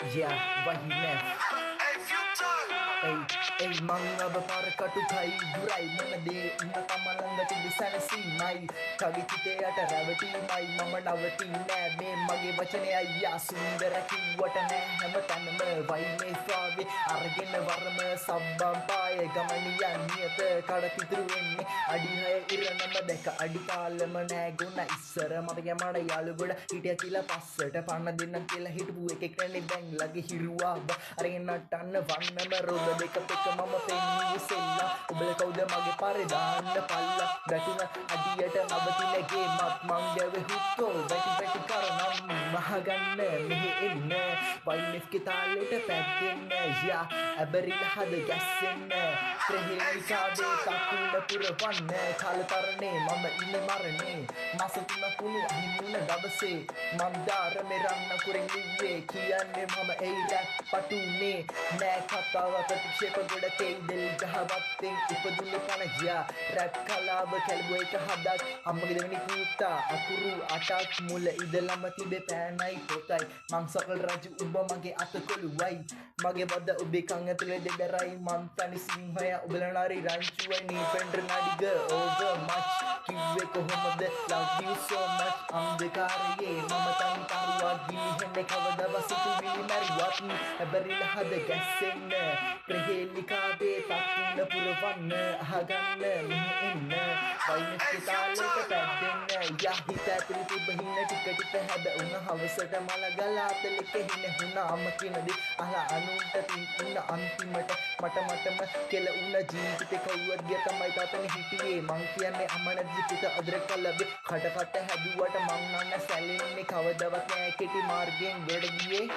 Yeah, වහින ඒ මං අබ පාර කටු කයි දුරයි මොනදේ උන්න තමලඟට විසනසීමයි කවිතිතේ යට රැවටීමයි මම නවතින්නේ නෑ මේ මගේ වචනය අයියා සුන්දර කිව්වට නෑ හැමතැනම වයිනේ ෆාවේ අරගෙන වරම සබ්බම් පාය ගමනියන් නියත කඩතිතුරු වෙන්නේ අඩි 6 ඉරනම දැක අඩි කාලෙම නෑ ගුණ ඉස්සර මතක මඩ යාළුගොඩ හිටිය කියලා පස්සට පන්න දෙන්න කියලා හිටපු එකෙක් නේ දැන් ලගේ හිරුවා අරගෙන නටන්න වන්නම රොද දෙක පෙක මම පෙන්නේ සෙල්ලා ඔබල කවුද මගේ පාරේ දාන්න පල්ලා වැටුන අඩියට නවතිනගේ මත් මං ගැවේ හුත්තෝ වැටි කරනම් මහගන්න මෙහෙ එන්න වයින්ස්ගේ තාලෙට පැද්දෙන්න යා ඇබරිල හද ගැස්සෙන්න ප්‍රහේලිකාවේ තකුල පුරවන්න කාලතරණේ මම ඉන්නේ මරණේ මාස 3 කුණු අහිමුණ දවසේ මන්දාර මෙරන්න කුරින් ලිව්වේ කියන්නේ මම ඒ රැප් පටුනේ නෑ කතාව ප්‍රතික්ෂේප ගොඩකේ දෙල් ගහවත්තෙන් ඉපදුනේ කනජා රැප් කලාව කැලබෝ එක හදක් අම්මගේ දෙවෙනි පුතා අකුරු අටක් මුල ඉදලම තිබේ පෑනයි පොතයි මං සකල් රජු උඹ මගේ අත කොළුවයි මගේ වද ඔබේ කන් ඇතුලේ දෙදරයි මං තනි සිංහය ඔබලා නාරි රංචුවයි නීපෙන්ඩර් නඩිග over much කිව්වේ කොහොමද love you so much අන්ධකාරයේ මම තනි තරුවා ගිලිහෙන්නේ කවදවත් සිතුවිලි මැරුවත් ඇබරිල හද ගැස්සෙන්න ප්‍රහේලිකාවේ තක්කුල පුරවන්න අහගන්න මෙහෙ එන්න වයින්ස්ගේ තාලෙට පැද්දෙන්න යා හිත ඇතුලේ තිබ්බ හින්න ටික ටික හැබ උන හවසට මල ගලා අතලෙක හින හුණාම කිනදී අහලා අනුන්ට තින්න අන්තිමට මටම කෙල උන ජීවිතේ කවුරුත් ගිය තමයි තාතනේ හිටියේ මං කියන්නේ අමන ජීවිත අදරක ලැබේ කඩකට හැදුවට මං නන්න සැලෙන්නේ කවදවත් නෑ කෙටි මාර්ගයෙන් ගොඩ ගියේ